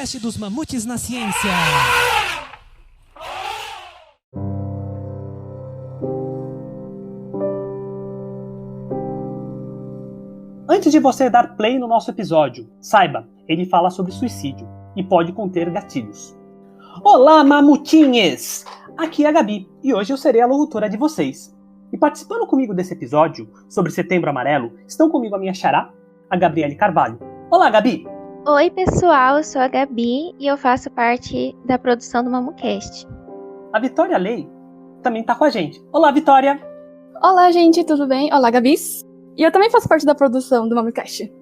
podcast dos Mamutes na Ciência. Antes de você dar play no nosso episódio, saiba, ele fala sobre suicídio e pode conter gatilhos. Olá, mamutinhas! Aqui é a Gabi e hoje eu serei a locutora de vocês. E participando comigo desse episódio sobre Setembro Amarelo, estão comigo a minha xará, a Gabriele Carvalho. Olá, Gabi! Oi, pessoal, eu sou a Gabi e eu faço parte da produção do MamuCast. A Vitória Lei também está com a gente. Olá, Vitória! Olá, gente, tudo bem? Olá, Gabi. E eu também faço parte da produção do MamuCast.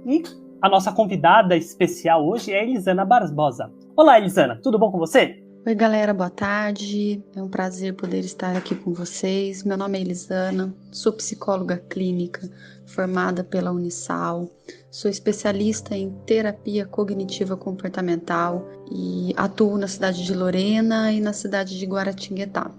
E a nossa convidada especial hoje é Elisana Barbosa. Olá, Elisana, tudo bom com você? Oi, galera, boa tarde. É um prazer poder estar aqui com vocês. Meu nome é Elisana, sou psicóloga clínica formada pela Unisal. Sou especialista em terapia cognitiva comportamental e atuo na cidade de Lorena e na cidade de Guaratinguetá.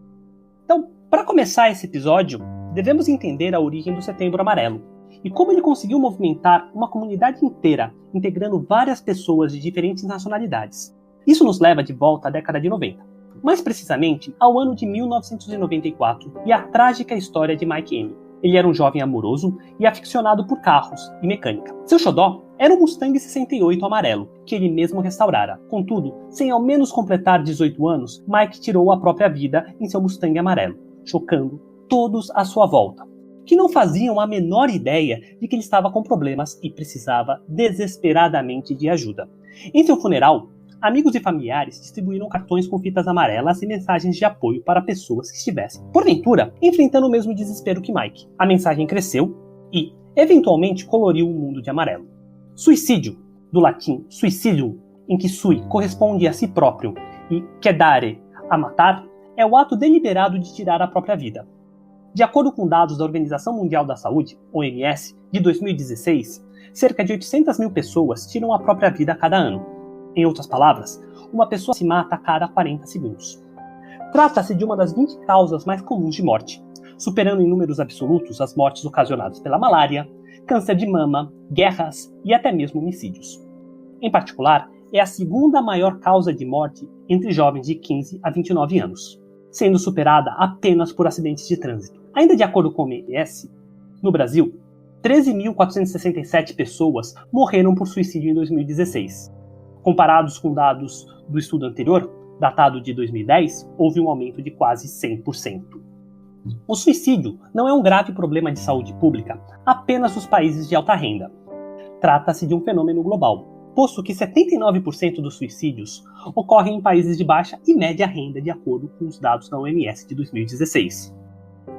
Então, para começar esse episódio, devemos entender a origem do Setembro Amarelo e como ele conseguiu movimentar uma comunidade inteira, integrando várias pessoas de diferentes nacionalidades. Isso nos leva de volta à década de 90, mais precisamente ao ano de 1994 e à trágica história de Mike M. Ele era um jovem amoroso e aficionado por carros e mecânica. Seu xodó era um Mustang 68 amarelo, que ele mesmo restaurara. Contudo, sem ao menos completar 18 anos, Mike tirou a própria vida em seu Mustang amarelo, chocando todos à sua volta, que não faziam a menor ideia de que ele estava com problemas e precisava desesperadamente de ajuda. Em seu funeral, amigos e familiares distribuíram cartões com fitas amarelas e mensagens de apoio para pessoas que estivessem, porventura, enfrentando o mesmo desespero que Mike. A mensagem cresceu e, eventualmente, coloriu o mundo de amarelo. Suicídio, do latim suicidum, em que sui corresponde a si próprio e quedare, a matar, é o ato deliberado de tirar a própria vida. De acordo com dados da Organização Mundial da Saúde, OMS, de 2016, cerca de 800 mil pessoas tiram a própria vida a cada ano. Em outras palavras, uma pessoa se mata a cada 40 segundos. Trata-se de uma das 20 causas mais comuns de morte, superando em números absolutos as mortes ocasionadas pela malária, câncer de mama, guerras e até mesmo homicídios. Em particular, é a segunda maior causa de morte entre jovens de 15 a 29 anos, sendo superada apenas por acidentes de trânsito. Ainda de acordo com o OMS, no Brasil, 13.467 pessoas morreram por suicídio em 2016. Comparados com dados do estudo anterior, datado de 2010, houve um aumento de quase 100%. O suicídio não é um grave problema de saúde pública apenas nos países de alta renda. Trata-se de um fenômeno global, posto que 79% dos suicídios ocorrem em países de baixa e média renda, de acordo com os dados da OMS de 2016.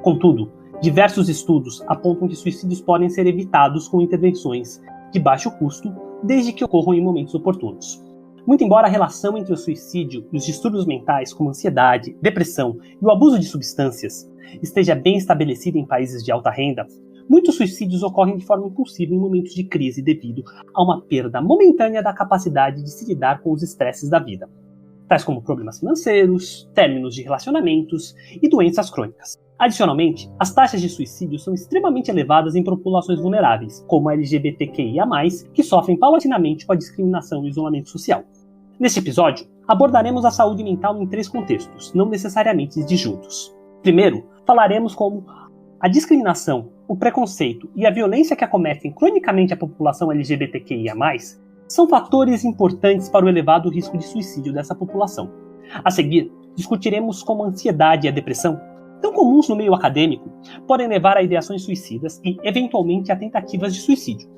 Contudo, diversos estudos apontam que suicídios podem ser evitados com intervenções de baixo custo, desde que ocorram em momentos oportunos. Muito embora a relação entre o suicídio e os distúrbios mentais como ansiedade, depressão e o abuso de substâncias esteja bem estabelecida em países de alta renda, muitos suicídios ocorrem de forma impulsiva em momentos de crise devido a uma perda momentânea da capacidade de se lidar com os estresses da vida, tais como problemas financeiros, términos de relacionamentos e doenças crônicas. Adicionalmente, as taxas de suicídio são extremamente elevadas em populações vulneráveis, como a LGBTQIA+, que sofrem paulatinamente com a discriminação e o isolamento social. Neste episódio, abordaremos a saúde mental em 3 contextos, não necessariamente disjuntos. Primeiro, falaremos como a discriminação, o preconceito e a violência que acometem cronicamente a população LGBTQIA+, são fatores importantes para o elevado risco de suicídio dessa população. A seguir, discutiremos como a ansiedade e a depressão, tão comuns no meio acadêmico, podem levar a ideações suicidas e, eventualmente, a tentativas de suicídio.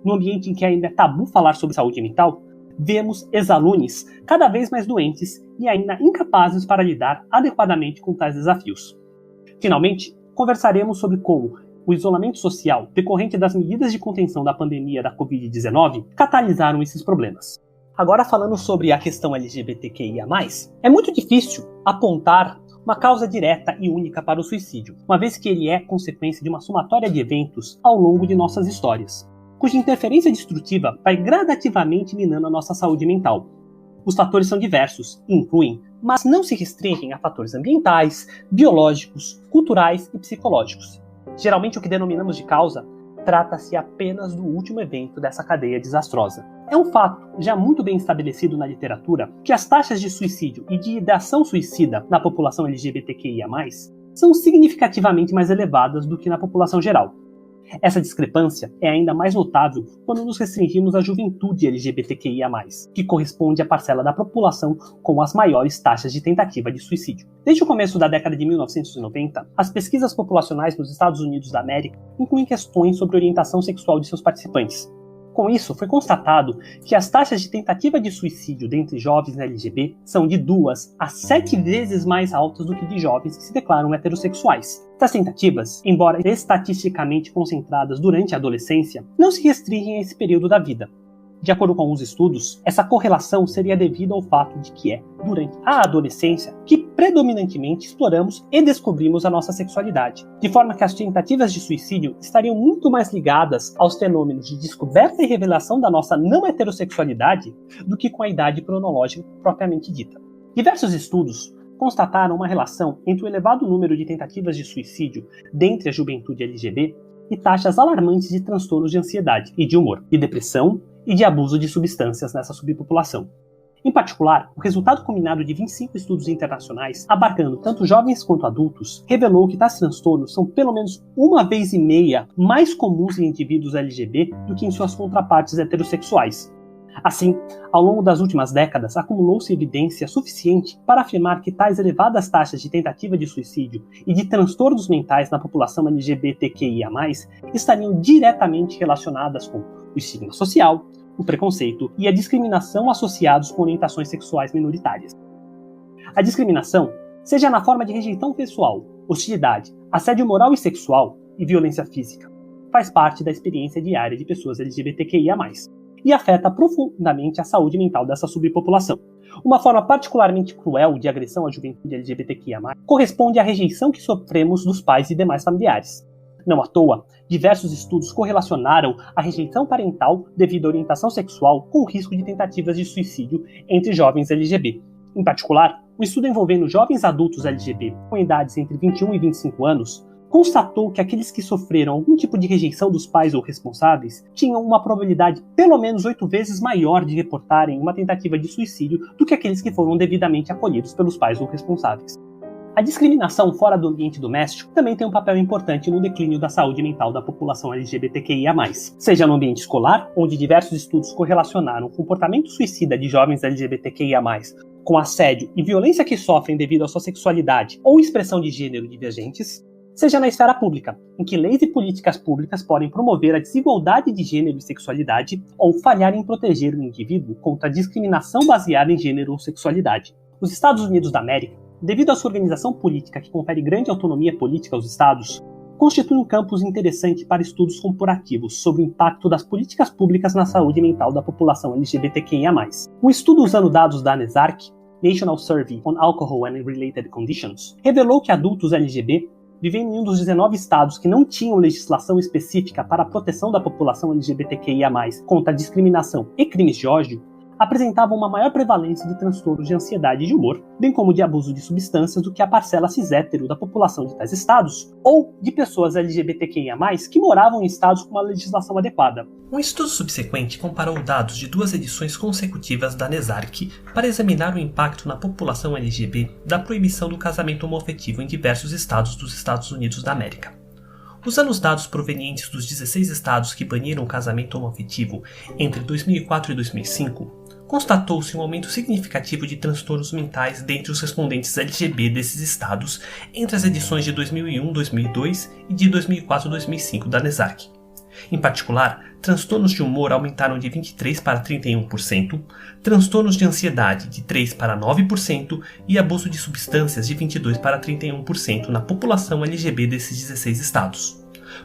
No ambiente em que ainda é tabu falar sobre saúde mental, vemos ex-alunos cada vez mais doentes e ainda incapazes para lidar adequadamente com tais desafios. Finalmente, conversaremos sobre como o isolamento social decorrente das medidas de contenção da pandemia da Covid-19 catalisaram esses problemas. Agora, falando sobre a questão LGBTQIA+, é muito difícil apontar uma causa direta e única para o suicídio, uma vez que ele é consequência de uma somatória de eventos ao longo de nossas histórias, cuja interferência destrutiva vai gradativamente minando a nossa saúde mental. Os fatores são diversos e incluem, mas não se restringem a fatores ambientais, biológicos, culturais e psicológicos. Geralmente o que denominamos de causa trata-se apenas do último evento dessa cadeia desastrosa. É um fato, já muito bem estabelecido na literatura, que as taxas de suicídio e de ideação suicida na população LGBTQIA+, são significativamente mais elevadas do que na população geral. Essa discrepância é ainda mais notável quando nos restringimos à juventude LGBTQIA+, que corresponde à parcela da população com as maiores taxas de tentativa de suicídio. Desde o começo da década de 1990, as pesquisas populacionais nos Estados Unidos da América incluem questões sobre orientação sexual de seus participantes. Com isso, foi constatado que as taxas de tentativa de suicídio dentre jovens LGBT são de 2 a 7 vezes mais altas do que de jovens que se declaram heterossexuais. Essas tentativas, embora estatisticamente concentradas durante a adolescência, não se restringem a esse período da vida. De acordo com alguns estudos, essa correlação seria devida ao fato de que é durante a adolescência que predominantemente exploramos e descobrimos a nossa sexualidade, de forma que as tentativas de suicídio estariam muito mais ligadas aos fenômenos de descoberta e revelação da nossa não heterossexualidade do que com a idade cronológica propriamente dita. Diversos estudos constataram uma relação entre o elevado número de tentativas de suicídio dentre a juventude LGBT e taxas alarmantes de transtornos de ansiedade e de humor, de depressão e de abuso de substâncias nessa subpopulação. Em particular, o resultado combinado de 25 estudos internacionais, abarcando tanto jovens quanto adultos, revelou que tais transtornos são pelo menos 1,5 vezes mais comuns em indivíduos LGBT do que em suas contrapartes heterossexuais. Assim, ao longo das últimas décadas, acumulou-se evidência suficiente para afirmar que tais elevadas taxas de tentativa de suicídio e de transtornos mentais na população LGBTQIA+, estariam diretamente relacionadas com o estigma social, o preconceito e a discriminação associados com orientações sexuais minoritárias. A discriminação, seja na forma de rejeição pessoal, hostilidade, assédio moral e sexual e violência física, faz parte da experiência diária de pessoas LGBTQIA+, e afeta profundamente a saúde mental dessa subpopulação. Uma forma particularmente cruel de agressão à juventude LGBTQIA+, corresponde à rejeição que sofremos dos pais e demais familiares. Não à toa, diversos estudos correlacionaram a rejeição parental devido à orientação sexual com o risco de tentativas de suicídio entre jovens LGBT. Em particular, um estudo envolvendo jovens adultos LGBT com idades entre 21 e 25 anos constatou que aqueles que sofreram algum tipo de rejeição dos pais ou responsáveis tinham uma probabilidade pelo menos 8 vezes maior de reportarem uma tentativa de suicídio do que aqueles que foram devidamente acolhidos pelos pais ou responsáveis. A discriminação fora do ambiente doméstico também tem um papel importante no declínio da saúde mental da população LGBTQIA+, seja no ambiente escolar, onde diversos estudos correlacionaram o comportamento suicida de jovens LGBTQIA+, com assédio e violência que sofrem devido à sua sexualidade ou expressão de gênero divergentes, seja na esfera pública, em que leis e políticas públicas podem promover a desigualdade de gênero e sexualidade ou falhar em proteger o indivíduo contra a discriminação baseada em gênero ou sexualidade. Os Estados Unidos da América, devido à sua organização política que confere grande autonomia política aos estados, constitui um campus interessante para estudos comparativos sobre o impacto das políticas públicas na saúde mental da população LGBTQIA+. Um estudo usando dados da NESARC, National Survey on Alcohol and Related Conditions, revelou que adultos LGBT vivendo em um dos 19 estados que não tinham legislação específica para a proteção da população LGBTQIA+, contra a discriminação e crimes de ódio, apresentavam uma maior prevalência de transtornos de ansiedade e de humor, bem como de abuso de substâncias do que a parcela cis-hétero da população de tais estados, ou de pessoas LGBTQIA+, que moravam em estados com uma legislação adequada. Um estudo subsequente comparou dados de 2 edições consecutivas da NESARC para examinar o impacto na população LGBT da proibição do casamento homoafetivo em diversos estados dos Estados Unidos da América. Usando os dados provenientes dos 16 estados que baniram o casamento homoafetivo entre 2004 e 2005, constatou-se um aumento significativo de transtornos mentais dentre os respondentes LGBT desses estados entre as edições de 2001, 2002 e de 2004 e 2005 da NESARC. Em particular, transtornos de humor aumentaram de 23% para 31%, transtornos de ansiedade de 3% para 9% e abuso de substâncias de 22% para 31% na população LGBT desses 16 estados.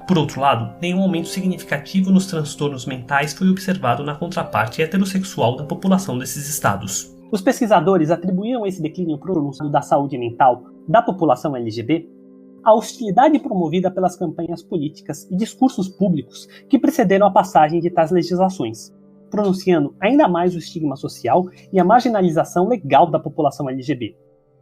Por outro lado, nenhum aumento significativo nos transtornos mentais foi observado na contraparte heterossexual da população desses estados. Os pesquisadores atribuíram esse declínio pronunciado da saúde mental da população LGBT à hostilidade promovida pelas campanhas políticas e discursos públicos que precederam a passagem de tais legislações, pronunciando ainda mais o estigma social e a marginalização legal da população LGBT.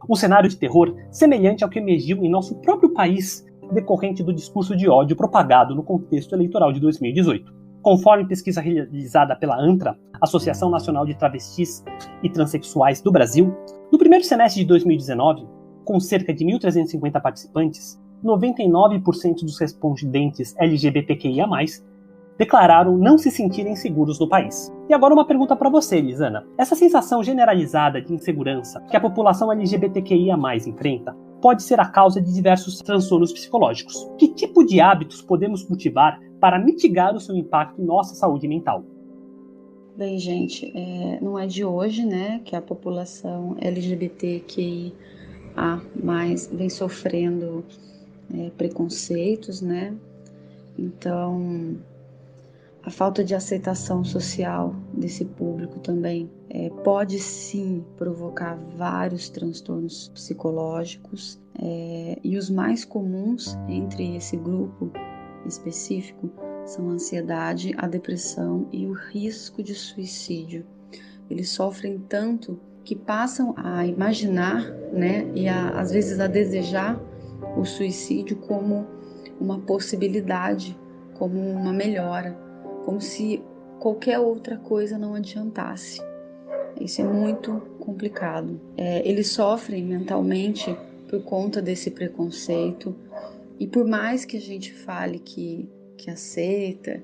Um cenário de terror semelhante ao que emergiu em nosso próprio país decorrente do discurso de ódio propagado no contexto eleitoral de 2018. Conforme pesquisa realizada pela ANTRA, Associação Nacional de Travestis e Transsexuais do Brasil, no primeiro semestre de 2019, com cerca de 1.350 participantes, 99% dos respondentes LGBTQIA+, declararam não se sentirem seguros no país. E agora uma pergunta para você, Lisana. Essa sensação generalizada de insegurança que a população LGBTQIA+ enfrenta pode ser a causa de diversos transtornos psicológicos. Que tipo de hábitos podemos cultivar para mitigar o seu impacto em nossa saúde mental? Bem, gente, não é de hoje, né, que a população LGBTQIA+ vem sofrendo preconceitos, né? Então, a falta de aceitação social desse público também pode sim provocar vários transtornos psicológicos, e os mais comuns entre esse grupo específico são a ansiedade, a depressão e o risco de suicídio. Eles sofrem tanto que passam a imaginar, né, e às vezes a desejar o suicídio como uma possibilidade, como uma melhora, como se qualquer outra coisa não adiantasse. Isso é muito complicado. Eles sofrem mentalmente por conta desse preconceito, e por mais que a gente fale que aceita,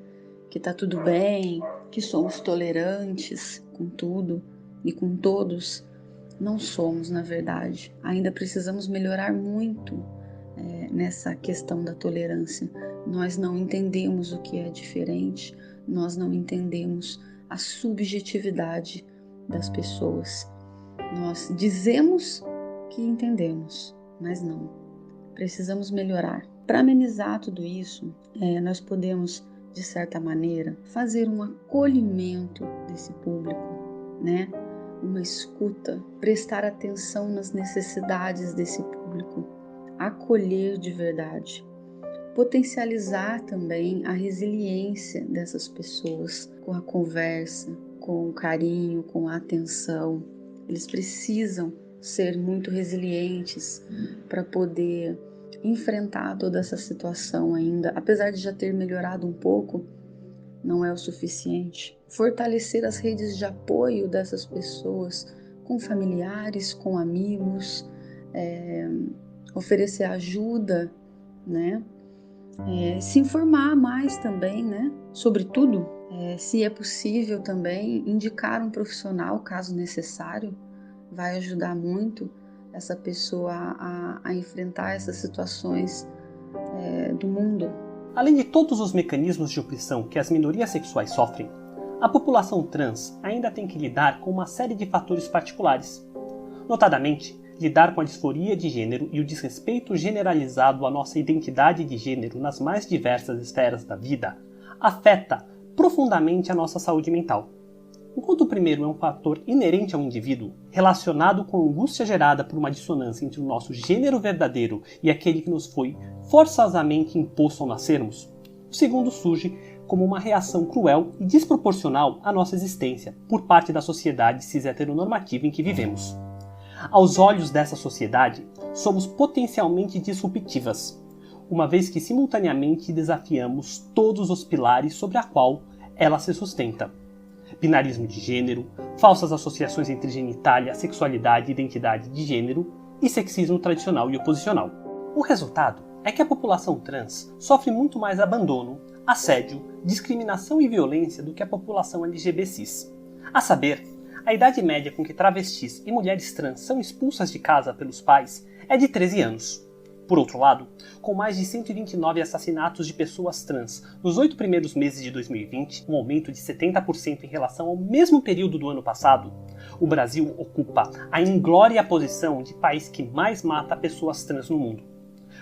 que tá tudo bem, que somos tolerantes com tudo e com todos, não somos, na verdade. Ainda precisamos melhorar muito nessa questão da tolerância. Nós não entendemos o que é diferente, nós não entendemos a subjetividade das pessoas. Nós dizemos que entendemos, mas não. Precisamos melhorar. Para amenizar tudo isso, nós podemos, de certa maneira, fazer um acolhimento desse público, né? Uma escuta, prestar atenção nas necessidades desse público, acolher de verdade, potencializar também a resiliência dessas pessoas com a conversa, com o carinho, com a atenção. Eles precisam ser muito resilientes para poder enfrentar toda essa situação ainda. Apesar de já ter melhorado um pouco, não é o suficiente. Fortalecer as redes de apoio dessas pessoas com familiares, com amigos, oferecer ajuda, né? Se informar mais também, né? Sobretudo, se é possível também, indicar um profissional, caso necessário, vai ajudar muito essa pessoa a enfrentar essas situações do mundo. Além de todos os mecanismos de opressão que as minorias sexuais sofrem, a população trans ainda tem que lidar com uma série de fatores particulares. Notadamente, lidar com a disforia de gênero e o desrespeito generalizado à nossa identidade de gênero nas mais diversas esferas da vida afeta profundamente a nossa saúde mental. Enquanto o primeiro é um fator inerente ao indivíduo, relacionado com a angústia gerada por uma dissonância entre o nosso gênero verdadeiro e aquele que nos foi forçosamente imposto ao nascermos, o segundo surge como uma reação cruel e desproporcional à nossa existência por parte da sociedade cis-heteronormativa em que vivemos. Aos olhos dessa sociedade, somos potencialmente disruptivas, uma vez que simultaneamente desafiamos todos os pilares sobre a qual ela se sustenta. Binarismo de gênero, falsas associações entre genitália, sexualidade e identidade de gênero e sexismo tradicional e oposicional. O resultado é que a população trans sofre muito mais abandono, assédio, discriminação e violência do que a população LGBT/cis. A saber, a idade média com que travestis e mulheres trans são expulsas de casa pelos pais é de 13 anos. Por outro lado, com mais de 129 assassinatos de pessoas trans nos 8 primeiros meses de 2020, um aumento de 70% em relação ao mesmo período do ano passado, o Brasil ocupa a inglória posição de país que mais mata pessoas trans no mundo.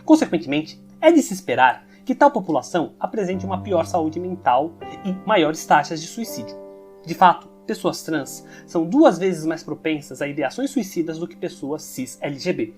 Consequentemente, é de se esperar que tal população apresente uma pior saúde mental e maiores taxas de suicídio. De fato, pessoas trans são 2 vezes mais propensas a ideações suicidas do que pessoas cis-LGBT.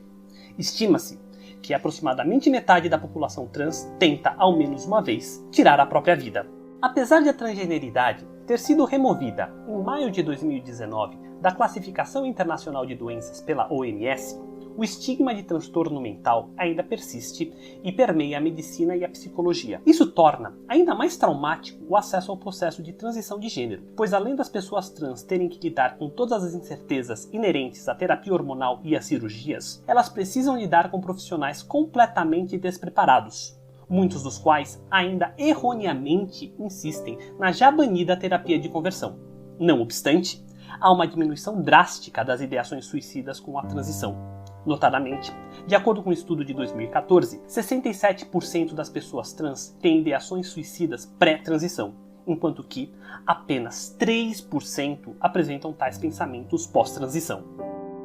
Estima-se que aproximadamente metade da população trans tenta, ao menos uma vez, tirar a própria vida. Apesar de a transgeneridade ter sido removida em maio de 2019 da Classificação Internacional de Doenças pela OMS, o estigma de transtorno mental ainda persiste e permeia a medicina e a psicologia. Isso torna ainda mais traumático o acesso ao processo de transição de gênero, pois além das pessoas trans terem que lidar com todas as incertezas inerentes à terapia hormonal e às cirurgias, elas precisam lidar com profissionais completamente despreparados, muitos dos quais ainda erroneamente insistem na já banida terapia de conversão. Não obstante, há uma diminuição drástica das ideações suicidas com a transição. Notadamente, de acordo com um estudo de 2014, 67% das pessoas trans têm ideações suicidas pré-transição, enquanto que apenas 3% apresentam tais pensamentos pós-transição.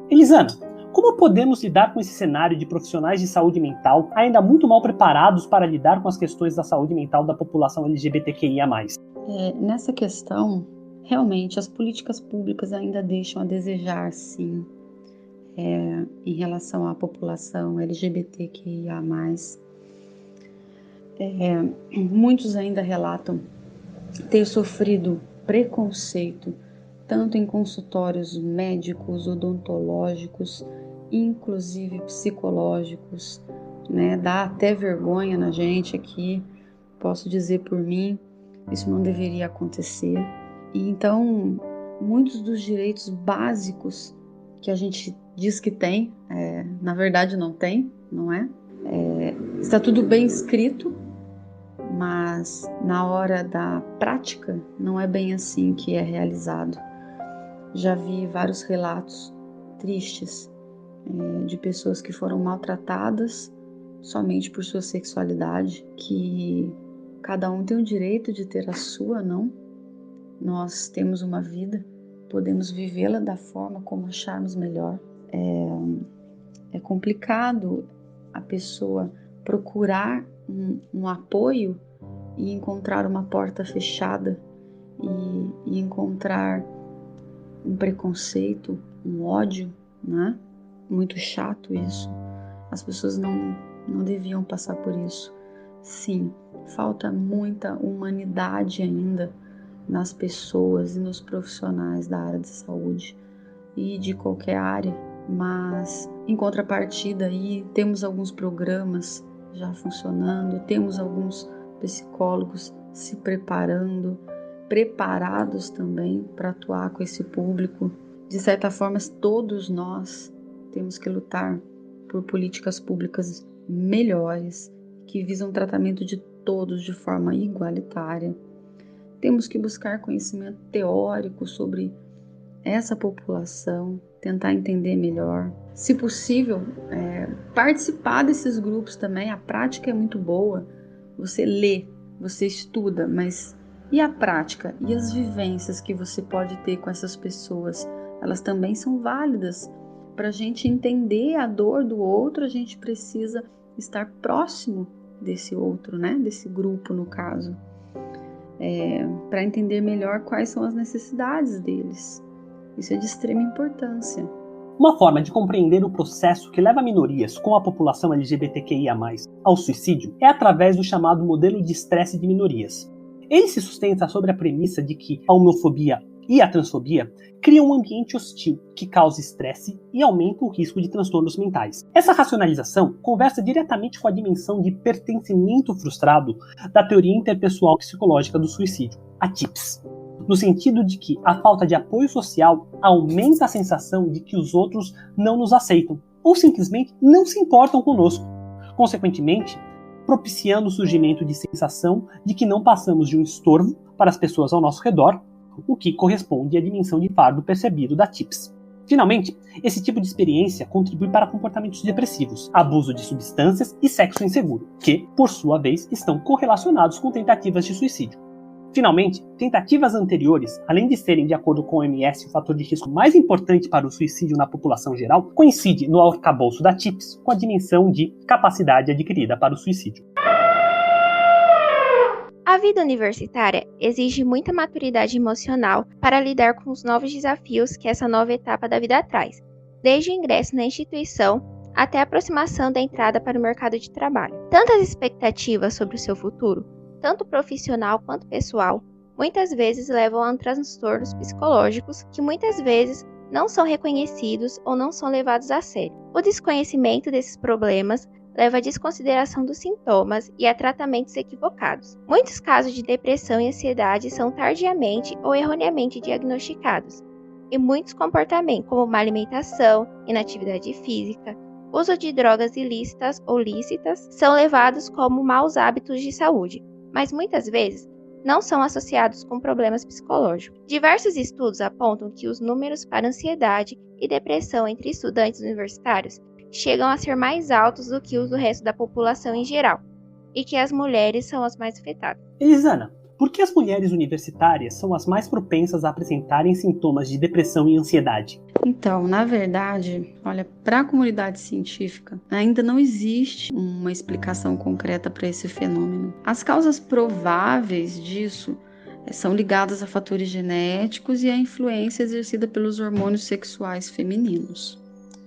Elisana, como podemos lidar com esse cenário de profissionais de saúde mental ainda muito mal preparados para lidar com as questões da saúde mental da população LGBTQIA+. Nessa questão, realmente, as políticas públicas ainda deixam a desejar, sim, em relação à população LGBTQIA+. Muitos ainda relatam ter sofrido preconceito, tanto em consultórios médicos, odontológicos, inclusive psicológicos, né? Dá até vergonha na gente aqui, posso dizer por mim, isso não deveria acontecer. E então, muitos dos direitos básicos que a gente diz que tem, na verdade não tem, não é? Está tudo bem escrito, mas na hora da prática não é bem assim que é realizado. Já vi vários relatos tristes de pessoas que foram maltratadas somente por sua sexualidade, que cada um tem o direito de ter a sua, não? Nós temos uma vida, podemos vivê-la da forma como acharmos melhor. É complicado a pessoa procurar um apoio e encontrar uma porta fechada e encontrar um preconceito, um ódio, né? Muito chato isso. As pessoas não deviam passar por isso. Sim, falta muita humanidade ainda nas pessoas e nos profissionais da área de saúde e de qualquer área, mas em contrapartida aí temos alguns programas já funcionando, temos alguns psicólogos se preparados também para atuar com esse público. De certa forma, todos nós temos que lutar por políticas públicas melhores, que visam o tratamento de todos de forma igualitária. Temos que buscar conhecimento teórico sobre essa população, tentar entender melhor. Se possível, participar desses grupos também. A prática é muito boa. Você lê, você estuda, mas e a prática? E as vivências que você pode ter com essas pessoas? Elas também são válidas. Para a gente entender a dor do outro, a gente precisa estar próximo desse outro, né? Desse grupo, no caso. Para entender melhor quais são as necessidades deles. Isso é de extrema importância. Uma forma de compreender o processo que leva minorias com a população LGBTQIA+, ao suicídio é através do chamado modelo de estresse de minorias. Ele se sustenta sobre a premissa de que a homofobia e a transfobia criam um ambiente hostil que causa estresse e aumenta o risco de transtornos mentais. Essa racionalização conversa diretamente com a dimensão de pertencimento frustrado da teoria interpessoal psicológica do suicídio, a TIPS, no sentido de que a falta de apoio social aumenta a sensação de que os outros não nos aceitam ou simplesmente não se importam conosco, consequentemente propiciando o surgimento de sensação de que não passamos de um estorvo para as pessoas ao nosso redor, o que corresponde à dimensão de fardo percebido da TIPS. Finalmente, esse tipo de experiência contribui para comportamentos depressivos, abuso de substâncias e sexo inseguro, que, por sua vez, estão correlacionados com tentativas de suicídio. Finalmente, tentativas anteriores, além de serem, de acordo com a OMS, o fator de risco mais importante para o suicídio na população geral, coincide no arcabouço da TIPS com a dimensão de capacidade adquirida para o suicídio. A vida universitária exige muita maturidade emocional para lidar com os novos desafios que essa nova etapa da vida traz, desde o ingresso na instituição até a aproximação da entrada para o mercado de trabalho. Tantas expectativas sobre o seu futuro, tanto profissional quanto pessoal, muitas vezes levam a transtornos psicológicos que muitas vezes não são reconhecidos ou não são levados a sério. O desconhecimento desses problemas leva à desconsideração dos sintomas e a tratamentos equivocados. Muitos casos de depressão e ansiedade são tardiamente ou erroneamente diagnosticados, e muitos comportamentos, como má alimentação, inatividade física, uso de drogas ilícitas ou lícitas, são levados como maus hábitos de saúde, mas muitas vezes não são associados com problemas psicológicos. Diversos estudos apontam que os números para ansiedade e depressão entre estudantes universitários chegam a ser mais altos do que os do resto da população em geral, e que as mulheres são as mais afetadas. Elisana, por que as mulheres universitárias são as mais propensas a apresentarem sintomas de depressão e ansiedade? Então, na verdade, olha, para a comunidade científica, ainda não existe uma explicação concreta para esse fenômeno. As causas prováveis disso são ligadas a fatores genéticos e à influência exercida pelos hormônios sexuais femininos.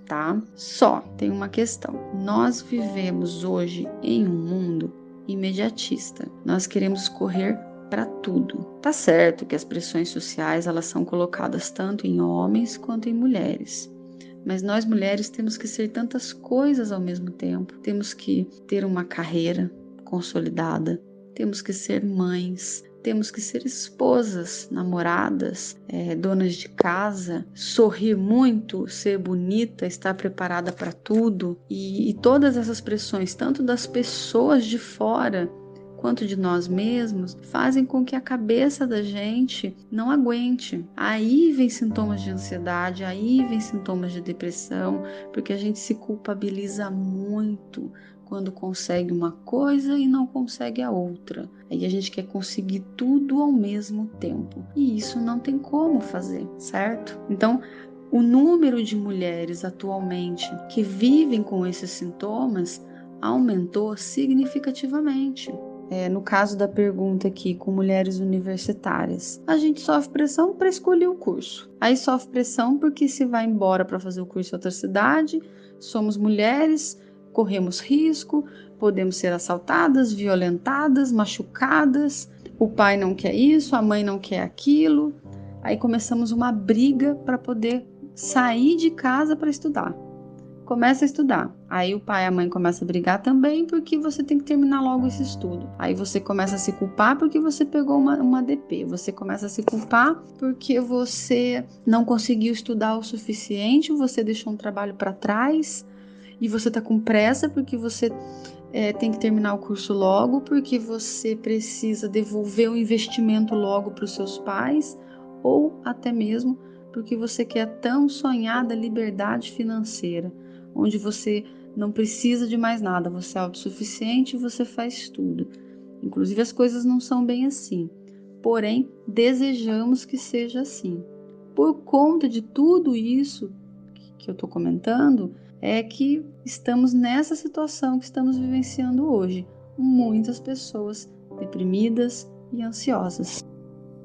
Tá? Só tem uma questão. Nós vivemos hoje em um mundo imediatista. Nós queremos correr para tudo. Tá certo que as pressões sociais elas são colocadas tanto em homens quanto em mulheres. Mas nós mulheres temos que ser tantas coisas ao mesmo tempo. Temos que ter uma carreira consolidada, temos que ser mães, temos que ser esposas, namoradas, donas de casa, sorrir muito, ser bonita, estar preparada para tudo. E todas essas pressões, tanto das pessoas de fora quanto de nós mesmos, fazem com que a cabeça da gente não aguente. Aí vem sintomas de ansiedade, aí vem sintomas de depressão, porque a gente se culpabiliza muito quando consegue uma coisa e não consegue a outra. Aí a gente quer conseguir tudo ao mesmo tempo. E isso não tem como fazer, certo? Então, o número de mulheres atualmente que vivem com esses sintomas aumentou significativamente. No caso da pergunta aqui, com mulheres universitárias, a gente sofre pressão para escolher o curso. Aí sofre pressão porque se vai embora para fazer o curso em outra cidade, somos mulheres, corremos risco, podemos ser assaltadas, violentadas, machucadas, o pai não quer isso, a mãe não quer aquilo. Aí começamos uma briga para poder sair de casa para estudar. Começa a estudar. Aí o pai e a mãe começam a brigar também porque você tem que terminar logo esse estudo. Aí você começa a se culpar porque você pegou uma DP. Você começa a se culpar porque você não conseguiu estudar o suficiente, você deixou um trabalho para trás e você está com pressa porque você tem que terminar o curso logo, porque você precisa devolver o investimento logo para os seus pais, ou até mesmo porque você quer a tão sonhada liberdade financeira, onde você não precisa de mais nada, você é autossuficiente e você faz tudo. Inclusive as coisas não são bem assim, porém desejamos que seja assim. Por conta de tudo isso que eu estou comentando, é que estamos nessa situação que estamos vivenciando hoje. Muitas pessoas deprimidas e ansiosas.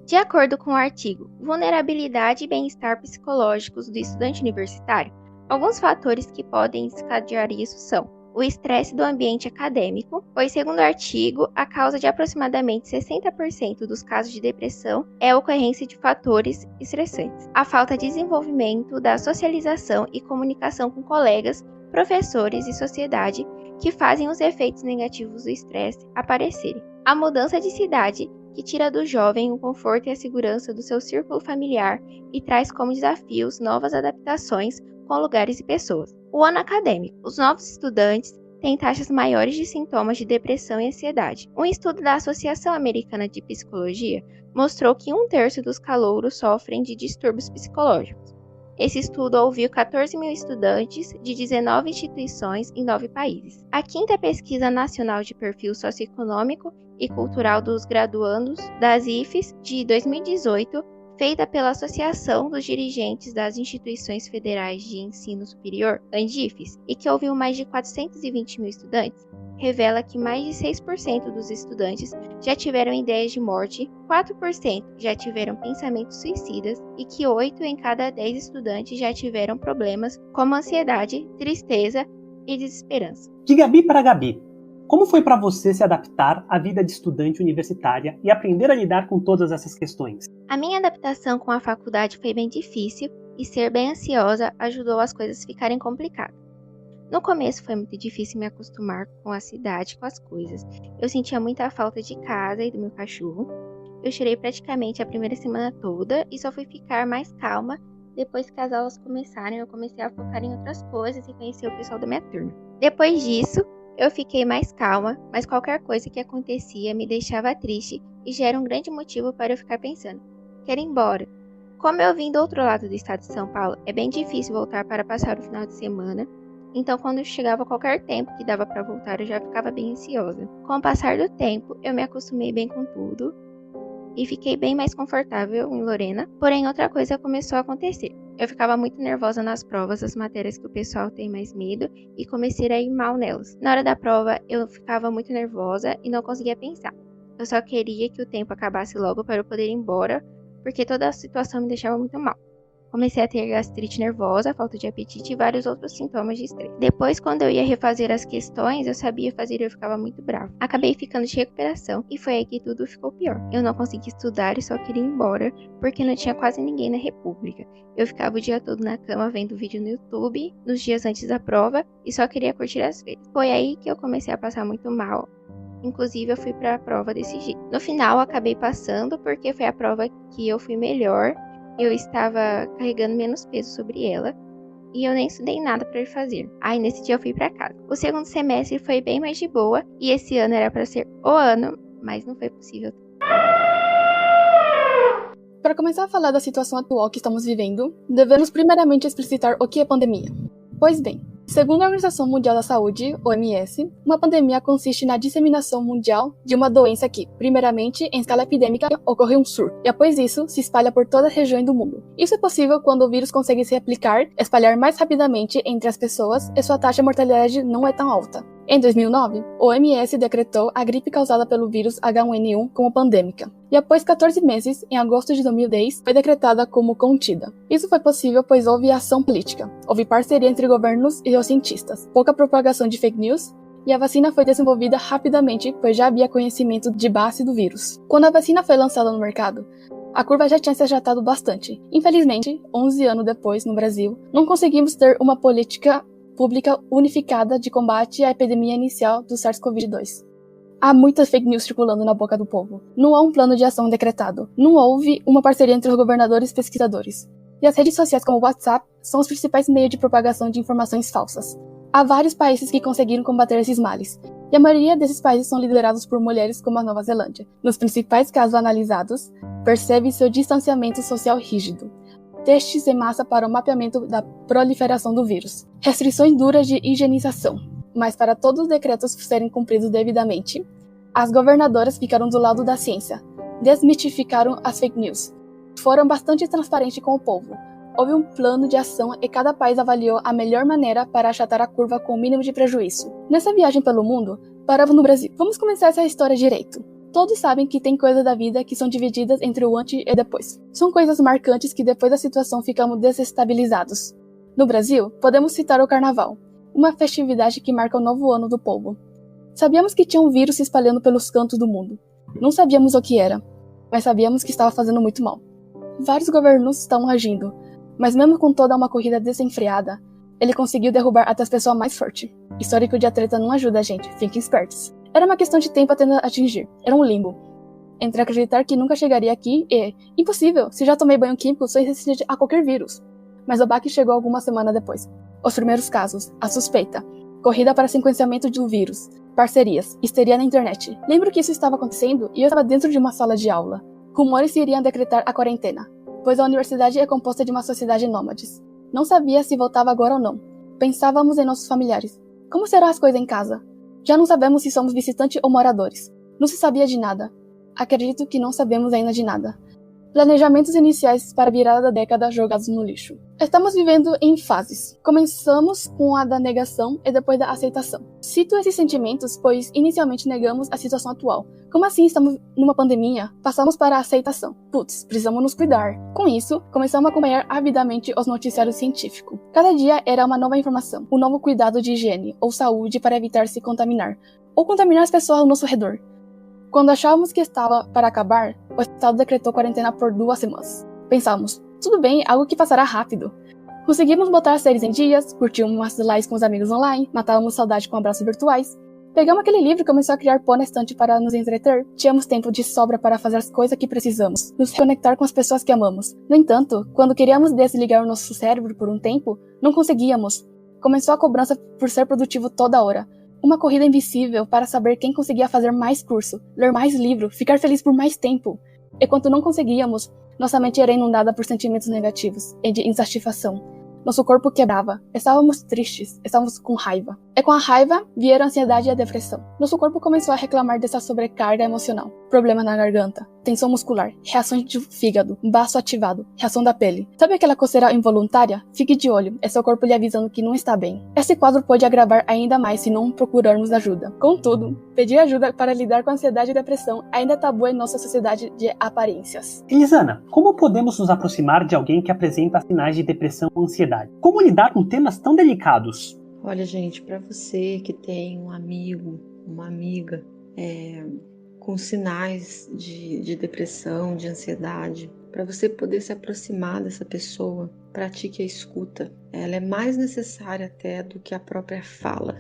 De acordo com o artigo Vulnerabilidade e Bem-Estar Psicológicos do Estudante Universitário, alguns fatores que podem desencadear isso são o estresse do ambiente acadêmico, pois, segundo o artigo, a causa de aproximadamente 60% dos casos de depressão é a ocorrência de fatores estressantes. A falta de desenvolvimento da socialização e comunicação com colegas, professores e sociedade que fazem os efeitos negativos do estresse aparecerem. A mudança de cidade, que tira do jovem o conforto e a segurança do seu círculo familiar e traz como desafios novas adaptações com lugares e pessoas. O ano acadêmico. Os novos estudantes têm taxas maiores de sintomas de depressão e ansiedade. Um estudo da Associação Americana de Psicologia mostrou que 1/3 dos calouros sofrem de distúrbios psicológicos. Esse estudo ouviu 14 mil estudantes de 19 instituições em 9 países. A 5ª Pesquisa Nacional de Perfil Socioeconômico e Cultural dos Graduandos das IFES de 2018, feita pela Associação dos Dirigentes das Instituições Federais de Ensino Superior, ANDIFES, e que ouviu mais de 420 mil estudantes, revela que mais de 6% dos estudantes já tiveram ideias de morte, 4% já tiveram pensamentos suicidas e que 8 em cada 10 estudantes já tiveram problemas como ansiedade, tristeza e desesperança. De Gabi para Gabi, como foi para você se adaptar à vida de estudante universitária e aprender a lidar com todas essas questões? A minha adaptação com a faculdade foi bem difícil, e ser bem ansiosa ajudou as coisas ficarem complicadas. No começo foi muito difícil me acostumar com a cidade, com as coisas. Eu sentia muita falta de casa e do meu cachorro. Eu chorei praticamente a primeira semana toda e só fui ficar mais calma depois que as aulas começaram. Eu comecei a focar em outras coisas e conhecer o pessoal da minha turma. Depois disso, eu fiquei mais calma, mas qualquer coisa que acontecia me deixava triste e já era um grande motivo para eu ficar pensando: quero ir embora. Como eu vim do outro lado do estado de São Paulo, é bem difícil voltar para passar o final de semana. Então, quando chegava qualquer tempo que dava para voltar, eu já ficava bem ansiosa. Com o passar do tempo, eu me acostumei bem com tudo e fiquei bem mais confortável em Lorena. Porém, outra coisa começou a acontecer. Eu ficava muito nervosa nas provas, as matérias que o pessoal tem mais medo, e comecei a ir mal nelas. Na hora da prova, eu ficava muito nervosa e não conseguia pensar. Eu só queria que o tempo acabasse logo para eu poder ir embora, porque toda a situação me deixava muito mal. Comecei a ter gastrite nervosa, falta de apetite e vários outros sintomas de estresse. Depois, quando eu ia refazer as questões, eu sabia fazer e eu ficava muito brava. Acabei ficando de recuperação e foi aí que tudo ficou pior. Eu não conseguia estudar e só queria ir embora, porque não tinha quase ninguém na República. Eu ficava o dia todo na cama vendo vídeo no YouTube, nos dias antes da prova, e só queria curtir as férias. Foi aí que eu comecei a passar muito mal. Inclusive, eu fui para a prova desse jeito. No final, acabei passando porque foi a prova que eu fui melhor. Eu estava carregando menos peso sobre ela e eu nem estudei nada para ir fazer. Aí nesse dia eu fui para casa. O segundo semestre foi bem mais de boa e esse ano era para ser o ano, mas não foi possível. Para começar a falar da situação atual que estamos vivendo, devemos primeiramente explicitar o que é pandemia. Pois bem, segundo a Organização Mundial da Saúde, OMS, uma pandemia consiste na disseminação mundial de uma doença que, primeiramente, em escala epidêmica, ocorre um surto, e após isso, se espalha por toda a região do mundo. Isso é possível quando o vírus consegue se espalhar mais rapidamente entre as pessoas e sua taxa de mortalidade não é tão alta. Em 2009, o OMS decretou a gripe causada pelo vírus H1N1 como pandêmica, e após 14 meses, em agosto de 2010, foi decretada como contida. Isso foi possível pois houve ação política, houve parceria entre governos e os cientistas, pouca propagação de fake news, e a vacina foi desenvolvida rapidamente, pois já havia conhecimento de base do vírus. Quando a vacina foi lançada no mercado, a curva já tinha se ajustado bastante. Infelizmente, 11 anos depois, no Brasil, não conseguimos ter uma política pública unificada de combate à epidemia inicial do SARS-CoV-2. Há muitas fake news circulando na boca do povo. Não há um plano de ação decretado. Não houve uma parceria entre os governadores e pesquisadores. E as redes sociais como o WhatsApp são os principais meios de propagação de informações falsas. Há vários países que conseguiram combater esses males, e a maioria desses países são liderados por mulheres como a Nova Zelândia. Nos principais casos analisados, percebe-se o distanciamento social rígido, testes em massa para o mapeamento da proliferação do vírus, restrições duras de higienização. Mas para todos os decretos serem cumpridos devidamente, as governadoras ficaram do lado da ciência, desmitificaram as fake news, foram bastante transparentes com o povo. Houve um plano de ação e cada país avaliou a melhor maneira para achatar a curva com o mínimo de prejuízo. Nessa viagem pelo mundo, paramos no Brasil. Vamos começar essa história direito. Todos sabem que tem coisas da vida que são divididas entre o antes e depois. São coisas marcantes que depois da situação ficamos desestabilizados. No Brasil, podemos citar o Carnaval, uma festividade que marca o novo ano do povo. Sabíamos que tinha um vírus se espalhando pelos cantos do mundo. Não sabíamos o que era, mas sabíamos que estava fazendo muito mal. Vários governos estavam agindo, mas mesmo com toda uma corrida desenfreada, ele conseguiu derrubar até as pessoas mais fortes. Histórico de atleta não ajuda a gente, fiquem espertos. Era uma questão de tempo até atingir. Era um limbo. Entre acreditar que nunca chegaria aqui e... impossível, se já tomei banho químico, sou resistente a qualquer vírus. Mas o baque chegou algumas semanas depois. Os primeiros casos, a suspeita, corrida para sequenciamento do vírus, parcerias, histeria na internet. Lembro que isso estava acontecendo e eu estava dentro de uma sala de aula. Rumores iriam decretar a quarentena, pois a universidade é composta de uma sociedade nômades. Não sabia se voltava agora ou não. Pensávamos em nossos familiares. Como serão as coisas em casa? Já não sabemos se somos visitantes ou moradores. Não se sabia de nada. Acredito que não sabemos ainda de nada. Planejamentos iniciais para a virada da década jogados no lixo. Estamos vivendo em fases. Começamos com a da negação e depois da aceitação. Cito esses sentimentos, pois inicialmente negamos a situação atual. Como assim estamos numa pandemia? Passamos para a aceitação. Putz, precisamos nos cuidar. Com isso, começamos a acompanhar avidamente os noticiários científicos. Cada dia era uma nova informação, um novo cuidado de higiene ou saúde para evitar se contaminar, ou contaminar as pessoas ao nosso redor. Quando achávamos que estava para acabar, o Estado decretou quarentena por 2 semanas. Pensávamos, tudo bem, algo que passará rápido. Conseguimos botar as séries em dias, curtimos umas lives com os amigos online, matávamos saudade com abraços virtuais. Pegamos aquele livro e começou a criar pó na estante para nos entreter. Tínhamos tempo de sobra para fazer as coisas que precisamos, nos reconectar com as pessoas que amamos. No entanto, quando queríamos desligar o nosso cérebro por um tempo, não conseguíamos. Começou a cobrança por ser produtivo toda hora. Uma corrida invisível para saber quem conseguia fazer mais curso, ler mais livro, ficar feliz por mais tempo. E quando não conseguíamos, nossa mente era inundada por sentimentos negativos e de insatisfação. Nosso corpo quebrava, estávamos tristes, estávamos com raiva. E com a raiva vieram a ansiedade e a depressão. Nosso corpo começou a reclamar dessa sobrecarga emocional. Problema na garganta, tensão muscular, reações de fígado, baço ativado, reação da pele. Sabe aquela coceira involuntária? Fique de olho, é seu corpo lhe avisando que não está bem. Esse quadro pode agravar ainda mais se não procurarmos ajuda. Contudo, pedir ajuda para lidar com a ansiedade e depressão ainda é tabu em nossa sociedade de aparências. Elisana, como podemos nos aproximar de alguém que apresenta sinais de depressão ou ansiedade? Como lidar com temas tão delicados? Olha, gente, para você que tem um amigo, uma amiga com sinais de depressão, de ansiedade, para você poder se aproximar dessa pessoa, pratique a escuta. Ela é mais necessária até do que a própria fala,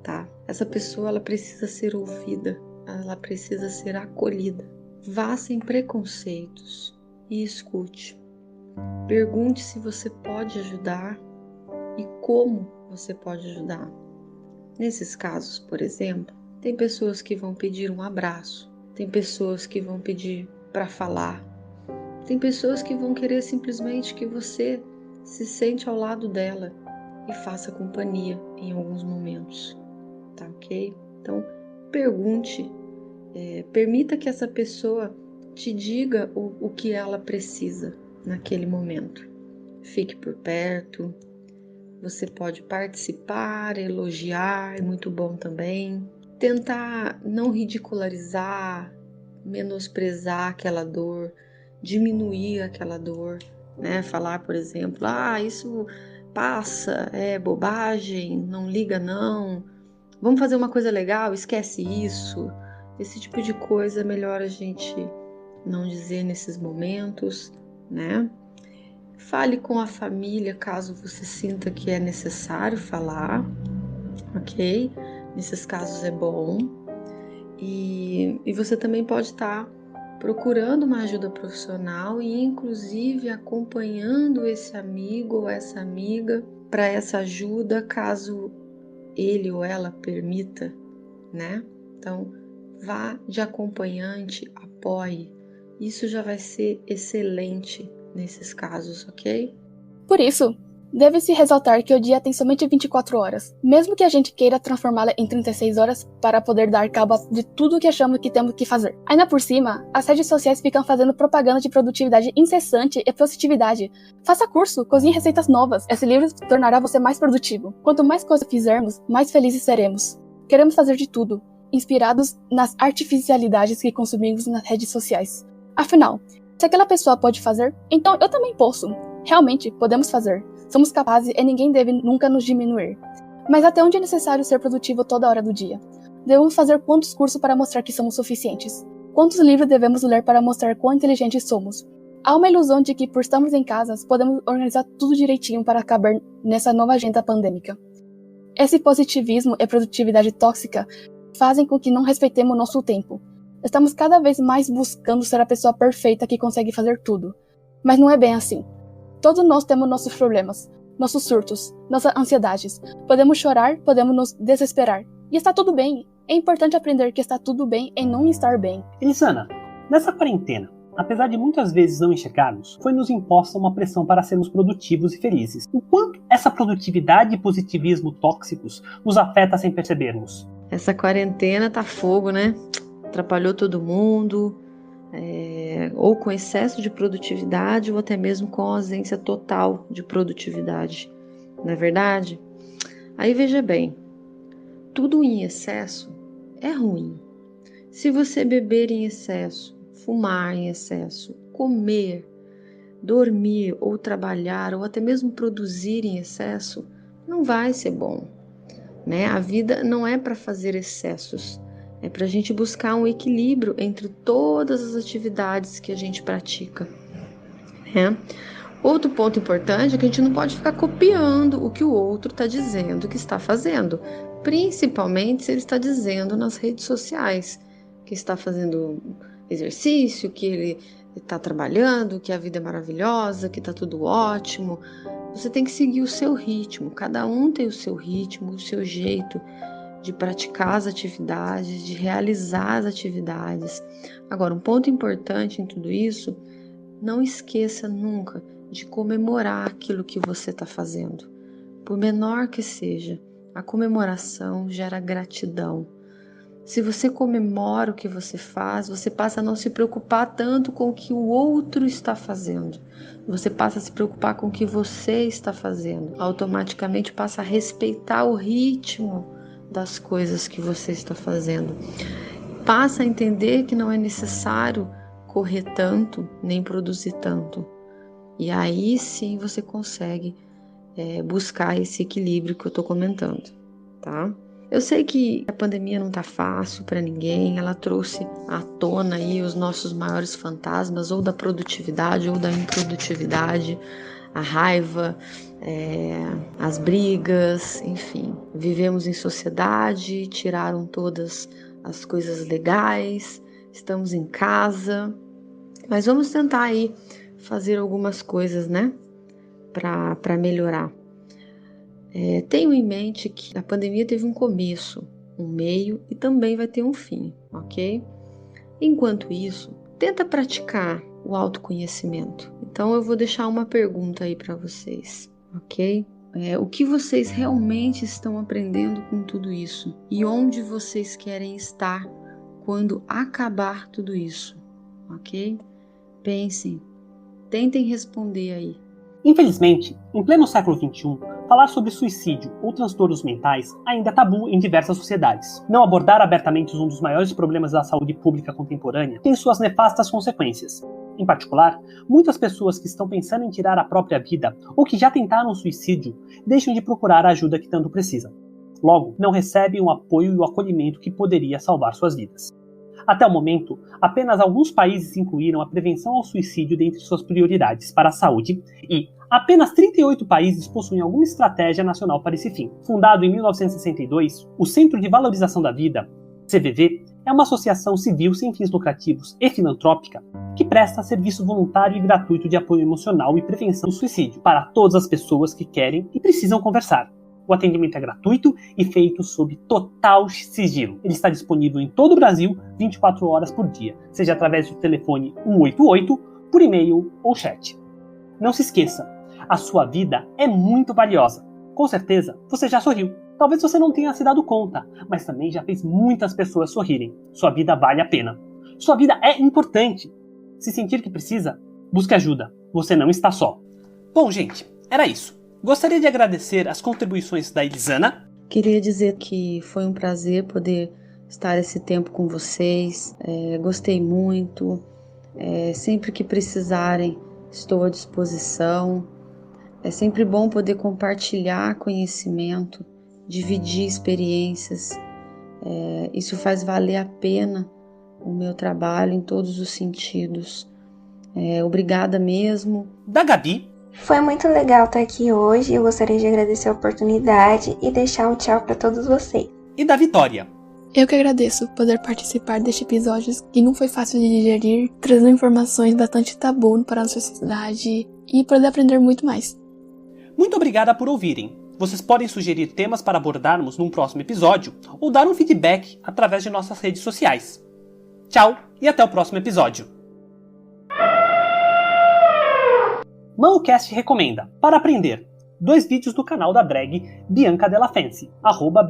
tá? Essa pessoa, ela precisa ser ouvida, ela precisa ser acolhida. Vá sem preconceitos e escute. Pergunte se você pode ajudar e como você pode ajudar. Nesses casos, por exemplo, tem pessoas que vão pedir um abraço, tem pessoas que vão pedir para falar, tem pessoas que vão querer simplesmente que você se sente ao lado dela e faça companhia em alguns momentos, tá ok? Então, pergunte, permita que essa pessoa te diga o que ela precisa naquele momento. Fique por perto, você pode participar, elogiar, é muito bom também. Tentar não ridicularizar, menosprezar aquela dor, diminuir aquela dor, né? Falar, por exemplo, isso passa, é bobagem, não liga não, vamos fazer uma coisa legal, esquece isso. Esse tipo de coisa é melhor a gente não dizer nesses momentos, né? Fale com a família caso você sinta que é necessário falar, ok? Nesses casos é bom. E você também pode estar procurando uma ajuda profissional e inclusive acompanhando esse amigo ou essa amiga para essa ajuda caso ele ou ela permita, né? Então, vá de acompanhante, apoie. Isso já vai ser excelente nesses casos, ok? Por isso, deve-se ressaltar que o dia tem somente 24 horas, mesmo que a gente queira transformá-la em 36 horas para poder dar cabo de tudo o que achamos que temos que fazer. Ainda por cima, as redes sociais ficam fazendo propaganda de produtividade incessante e positividade. Faça curso, cozinhe receitas novas. Esse livro tornará você mais produtivo. Quanto mais coisas fizermos, mais felizes seremos. Queremos fazer de tudo, inspirados nas artificialidades que consumimos nas redes sociais. Afinal, se aquela pessoa pode fazer, então eu também posso. Realmente, podemos fazer. Somos capazes e ninguém deve nunca nos diminuir. Mas até onde é necessário ser produtivo toda hora do dia? Devemos fazer quantos cursos para mostrar que somos suficientes? Quantos livros devemos ler para mostrar quão inteligentes somos? Há uma ilusão de que, por estarmos em casa, podemos organizar tudo direitinho para caber nessa nova agenda pandêmica. Esse positivismo e produtividade tóxica fazem com que não respeitemos nosso tempo. Estamos cada vez mais buscando ser a pessoa perfeita que consegue fazer tudo. Mas não é bem assim. Todos nós temos nossos problemas, nossos surtos, nossas ansiedades. Podemos chorar, podemos nos desesperar. E está tudo bem. É importante aprender que está tudo bem em não estar bem. Elisana, nessa quarentena, apesar de muitas vezes não enxergarmos, foi nos imposta uma pressão para sermos produtivos e felizes. O quanto essa produtividade e positivismo tóxicos nos afeta sem percebermos? Essa quarentena tá fogo, né? Atrapalhou todo mundo, ou com excesso de produtividade, ou até mesmo com ausência total de produtividade, não é verdade? Aí veja bem, tudo em excesso é ruim. Se você beber em excesso, fumar em excesso, comer, dormir ou trabalhar, ou até mesmo produzir em excesso, não vai ser bom, né? A vida não é para fazer excessos. É para a gente buscar um equilíbrio entre todas as atividades que a gente pratica, né? Outro ponto importante é que a gente não pode ficar copiando o que o outro está dizendo que está fazendo, principalmente se ele está dizendo nas redes sociais que está fazendo exercício, que ele está trabalhando, que a vida é maravilhosa, que está tudo ótimo. Você tem que seguir o seu ritmo, cada um tem o seu ritmo, o seu jeito de praticar as atividades, de realizar as atividades. Agora, um ponto importante em tudo isso, não esqueça nunca de comemorar aquilo que você está fazendo. Por menor que seja, a comemoração gera gratidão. Se você comemora o que você faz, você passa a não se preocupar tanto com o que o outro está fazendo. Você passa a se preocupar com o que você está fazendo. Automaticamente passa a respeitar o ritmo das coisas que você está fazendo. Passa a entender que não é necessário correr tanto, nem produzir tanto. E aí sim você consegue buscar esse equilíbrio que eu estou comentando, tá? Eu sei que a pandemia não tá fácil para ninguém, ela trouxe à tona aí os nossos maiores fantasmas, ou da produtividade ou da improdutividade, a raiva, as brigas, enfim. Vivemos em sociedade, tiraram todas as coisas legais, estamos em casa, mas vamos tentar aí fazer algumas coisas, né, para melhorar. Tenho em mente que a pandemia teve um começo, um meio e também vai ter um fim, ok? Enquanto isso, tenta praticar o autoconhecimento. Então eu vou deixar uma pergunta aí para vocês, ok? O que vocês realmente estão aprendendo com tudo isso? E onde vocês querem estar quando acabar tudo isso, ok? Pensem, tentem responder aí. Infelizmente, em pleno século XXI, falar sobre suicídio ou transtornos mentais ainda é tabu em diversas sociedades. Não abordar abertamente um dos maiores problemas da saúde pública contemporânea tem suas nefastas consequências. Em particular, muitas pessoas que estão pensando em tirar a própria vida ou que já tentaram suicídio deixam de procurar a ajuda que tanto precisam. Logo, não recebem o apoio e o acolhimento que poderia salvar suas vidas. Até o momento, apenas alguns países incluíram a prevenção ao suicídio dentre suas prioridades para a saúde e apenas 38 países possuem alguma estratégia nacional para esse fim. Fundado em 1962, o Centro de Valorização da Vida, CVV, é uma associação civil sem fins lucrativos e filantrópica que presta serviço voluntário e gratuito de apoio emocional e prevenção do suicídio para todas as pessoas que querem e precisam conversar. O atendimento é gratuito e feito sob total sigilo. Ele está disponível em todo o Brasil, 24 horas por dia, seja através do telefone 188, por e-mail ou chat. Não se esqueça, a sua vida é muito valiosa. Com certeza, você já sorriu. Talvez você não tenha se dado conta, mas também já fez muitas pessoas sorrirem. Sua vida vale a pena. Sua vida é importante. Se sentir que precisa, busque ajuda. Você não está só. Bom, gente, era isso. Gostaria de agradecer as contribuições da Elisana. Queria dizer que foi um prazer poder estar esse tempo com vocês. Gostei muito. Sempre que precisarem, estou à disposição. É sempre bom poder compartilhar conhecimento, dividir experiências. Isso faz valer a pena o meu trabalho em todos os sentidos. Obrigada mesmo. Da Gabi. Foi muito legal estar aqui hoje. Eu gostaria de agradecer a oportunidade e deixar um tchau para todos vocês. E da Vitória. Eu que agradeço poder participar deste episódio que não foi fácil de digerir, trazendo informações bastante tabu para a sociedade e poder aprender muito mais. Muito obrigada por ouvirem. Vocês podem sugerir temas para abordarmos num próximo episódio ou dar um feedback através de nossas redes sociais. Tchau e até o próximo episódio. Mancast recomenda, para aprender, 2 vídeos do canal da drag Bianca Della Fancy,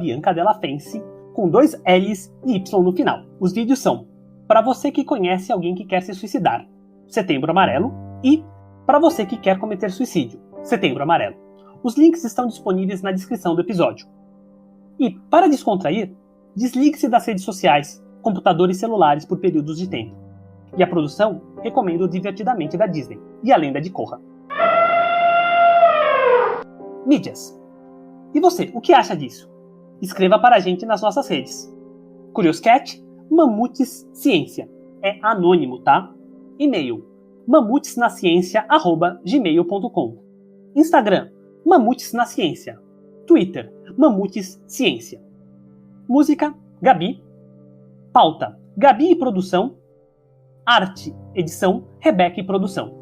@Bianca Della Fancy, com 2 L's e Y no final. Os vídeos são para você que conhece alguém que quer se suicidar, Setembro Amarelo, e para você que quer cometer suicídio, Setembro Amarelo. Os links estão disponíveis na descrição do episódio. E, para descontrair, desligue-se das redes sociais, computadores e celulares por períodos de tempo. E a produção recomendo Divertidamente da Disney, e a Lenda de Korra. Mídias. E você, o que acha disso? Escreva para a gente nas nossas redes. Curioscat, Mamutes Ciência. É anônimo, tá? E-mail mamutesnaciencia@gmail.com. Instagram, Mamutes na Ciência. Twitter, Mamutes Ciência. Música, Gabi. Pauta, Gabi e Produção. Arte, edição, Rebeca e Produção.